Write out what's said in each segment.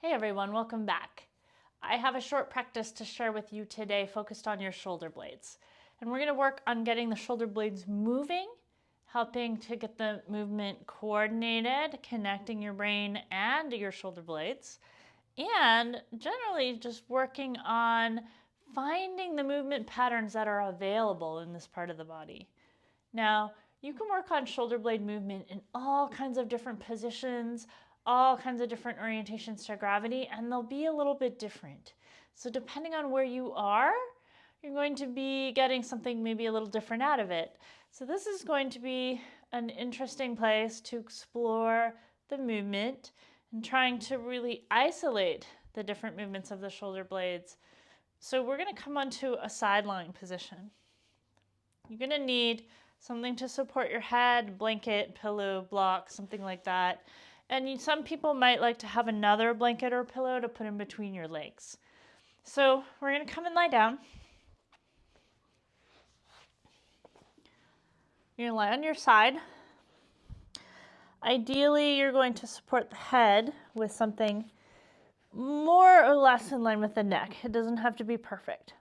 Hey everyone, welcome back. I have a short practice to share with you today focused on your shoulder blades. And we're going to work on getting the shoulder blades moving, helping to get the movement coordinated, connecting your brain and your shoulder blades, and generally just working on finding the movement patterns that are available in this part of the body. Now, you can work on shoulder blade movement in all kinds of different positions, all kinds of different orientations to gravity, and they'll be a little bit different. So depending on where you are, you're going to be getting something maybe a little different out of it. So this is going to be an interesting place to explore the movement and trying to really isolate the different movements of the shoulder blades. So we're going to come onto a side lying position. You're going to need something to support your head, blanket, pillow, block, something like that. And some people might like to have another blanket or pillow to put in between your legs. So we're going to come and lie down. You're going to lie on your side. Ideally, you're going to support the head with something more or less in line with the neck. It doesn't have to be perfect.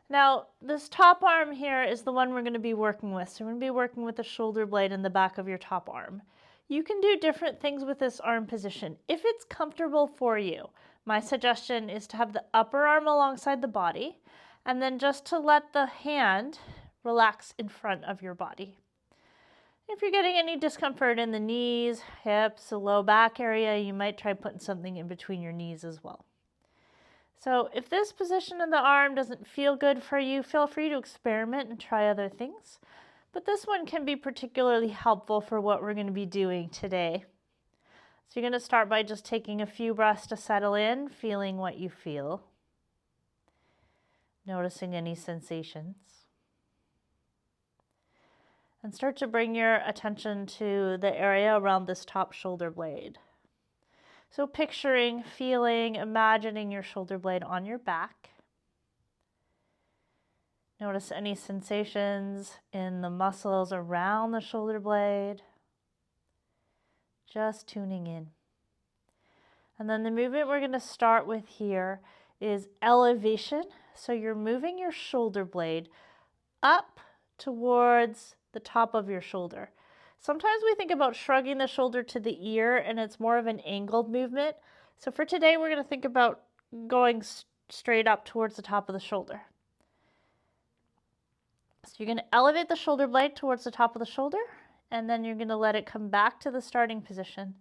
Now, this top arm here is the one we're going to be working with. So we're going to be working with the shoulder blade in the back of your top arm. You can do different things with this arm position if it's comfortable for you. My suggestion is to have the upper arm alongside the body and then just to let the hand relax in front of your body. If you're getting any discomfort in the knees, hips, the low back area, you might try putting something in between your knees as well. So if this position of the arm doesn't feel good for you, feel free to experiment and try other things. But this one can be particularly helpful for what we're going to be doing today. So you're going to start by just taking a few breaths to settle in, feeling what you feel, noticing any sensations. And start to bring your attention to the area around this top shoulder blade. So picturing, feeling, imagining your shoulder blade on your back. Notice any sensations in the muscles around the shoulder blade. Just tuning in. And then the movement we're going to start with here is elevation. So you're moving your shoulder blade up towards the top of your shoulder. Sometimes we think about shrugging the shoulder to the ear and it's more of an angled movement. So for today, we're going to think about going straight up towards the top of the shoulder. So you're going to elevate the shoulder blade towards the top of the shoulder, and then you're going to let it come back to the starting position.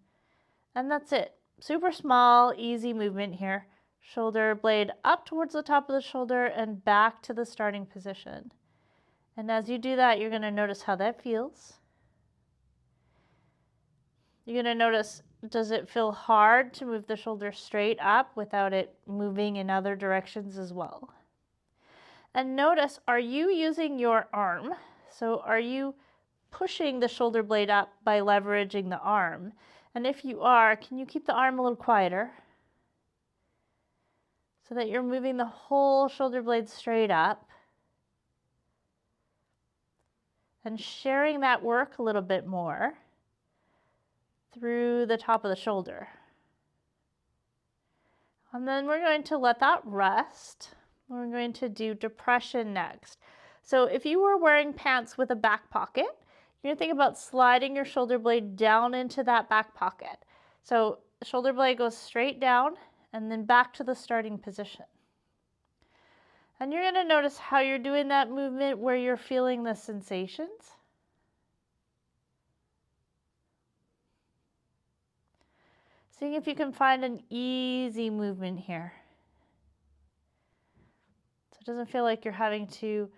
And that's it. Super small, easy movement here. Shoulder blade up towards the top of the shoulder and back to the starting position. And as you do that, you're going to notice how that feels. You're going to notice, does it feel hard to move the shoulder straight up without it moving in other directions as well? And notice, are you using your arm? So are you pushing the shoulder blade up by leveraging the arm? And if you are, can you keep the arm a little quieter so that you're moving the whole shoulder blade straight up? And sharing that work a little bit more through the top of the shoulder. And then we're going to let that rest. We're going to do depression next. So if you were wearing pants with a back pocket, you're going to think about sliding your shoulder blade down into that back pocket. So the shoulder blade goes straight down and then back to the starting position. And you're going to notice how you're doing that movement where you're feeling the sensations. Seeing if you can find an easy movement here. So it doesn't feel like you're having to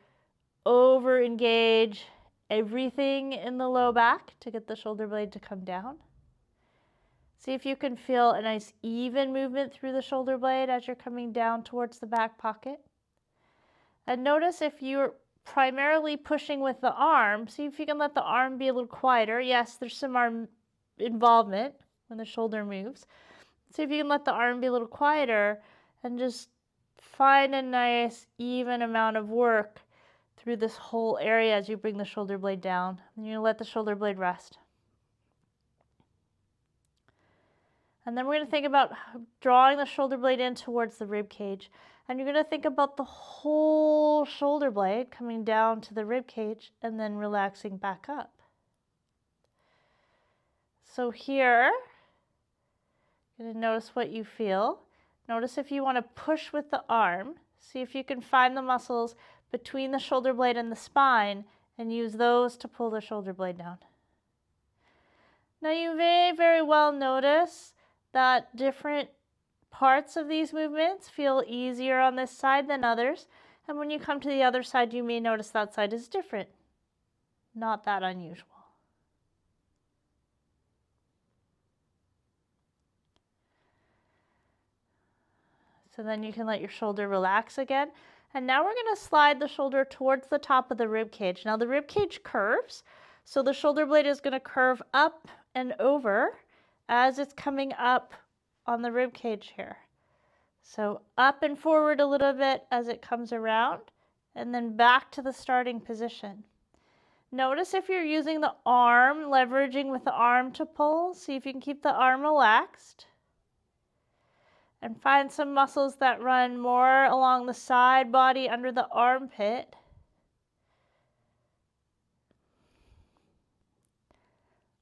over-engage everything in the low back to get the shoulder blade to come down. See if you can feel a nice even movement through the shoulder blade as you're coming down towards the back pocket. And notice if you're primarily pushing with the arm, see if you can let the arm be a little quieter. Yes, there's some arm involvement when the shoulder moves. See if you can let the arm be a little quieter and just find a nice even amount of work through this whole area as you bring the shoulder blade down. And you're going to let the shoulder blade rest. And then we're going to think about drawing the shoulder blade in towards the rib cage. And you're going to think about the whole shoulder blade coming down to the rib cage and then relaxing back up. So here, you're going to notice what you feel. Notice if you want to push with the arm. See if you can find the muscles between the shoulder blade and the spine and use those to pull the shoulder blade down. Now you may very well notice that different parts of these movements feel easier on this side than others. And when you come to the other side, you may notice that side is different. Not that unusual. So then you can let your shoulder relax again. And now we're going to slide the shoulder towards the top of the rib cage. Now the rib cage curves, so the shoulder blade is going to curve up and over as it's coming up on the rib cage here. So up and forward a little bit as it comes around, and then back to the starting position. Notice if you're using the arm, leveraging with the arm to pull, see if you can keep the arm relaxed. And find some muscles that run more along the side body under the armpit.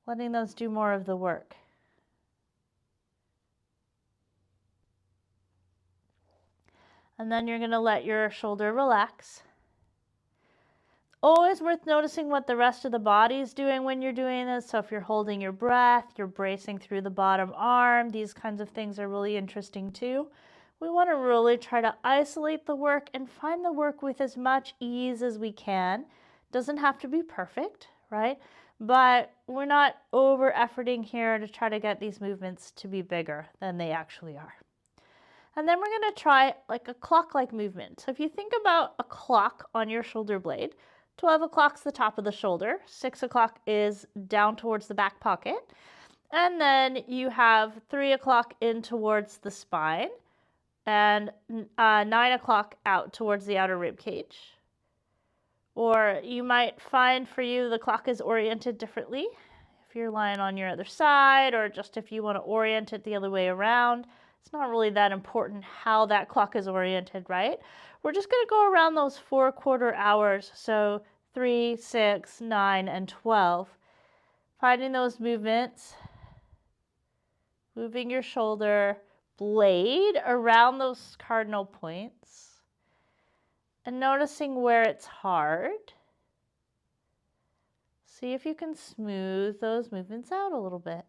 Letting those do more of the work. And then you're going to let your shoulder relax. Always worth noticing what the rest of the body is doing when you're doing this. So if you're holding your breath, you're bracing through the bottom arm, these kinds of things are really interesting too. We want to really try to isolate the work and find the work with as much ease as we can. Doesn't have to be perfect, right? But we're not over-efforting here to try to get these movements to be bigger than they actually are. And then we're going to try like a clock-like movement. So if you think about a clock on your shoulder blade, 12 o'clock's the top of the shoulder, 6 o'clock is down towards the back pocket, and then you have 3 o'clock in towards the spine, and 9 o'clock out towards the outer rib cage. Or you might find for you the clock is oriented differently if you're lying on your other side, or just if you want to orient it the other way around. It's not really that important how that clock is oriented, right? We're just going to go around those 4 quarter hours, so 3, 6, 9, and 12. Finding those movements, moving your shoulder blade around those cardinal points, and noticing where it's hard. See if you can smooth those movements out a little bit.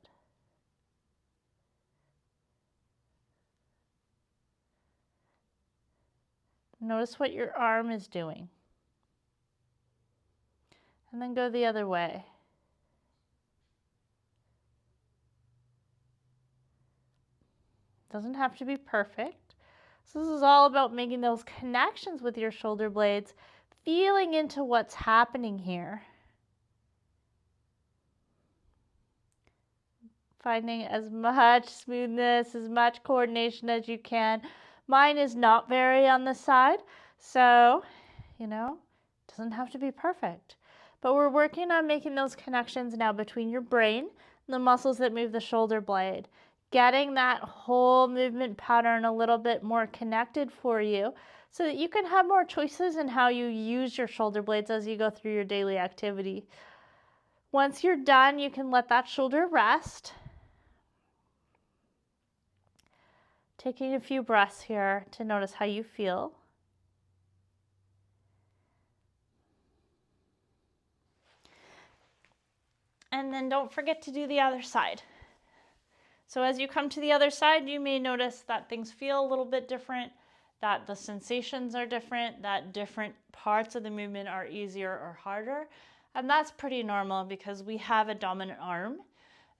Notice what your arm is doing. And then go the other way. Doesn't have to be perfect. So this is all about making those connections with your shoulder blades, feeling into what's happening here. Finding as much smoothness, as much coordination as you can. Mine is not very on this side, so, it doesn't have to be perfect. But we're working on making those connections now between your brain and the muscles that move the shoulder blade. Getting that whole movement pattern a little bit more connected for you so that you can have more choices in how you use your shoulder blades as you go through your daily activity. Once you're done, you can let that shoulder rest. Taking a few breaths here to notice how you feel. And then don't forget to do the other side. So as you come to the other side, you may notice that things feel a little bit different, that the sensations are different, that different parts of the movement are easier or harder. And that's pretty normal because we have a dominant arm.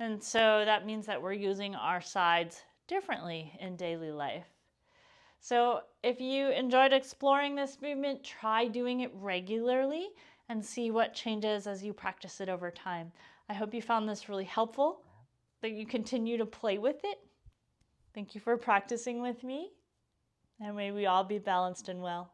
And so that means that we're using our sides differently in daily life. So if you enjoyed exploring this movement, try doing it regularly and see what changes as you practice it over time. I hope you found this really helpful, that you continue to play with it. Thank you for practicing with me, and may we all be balanced and well.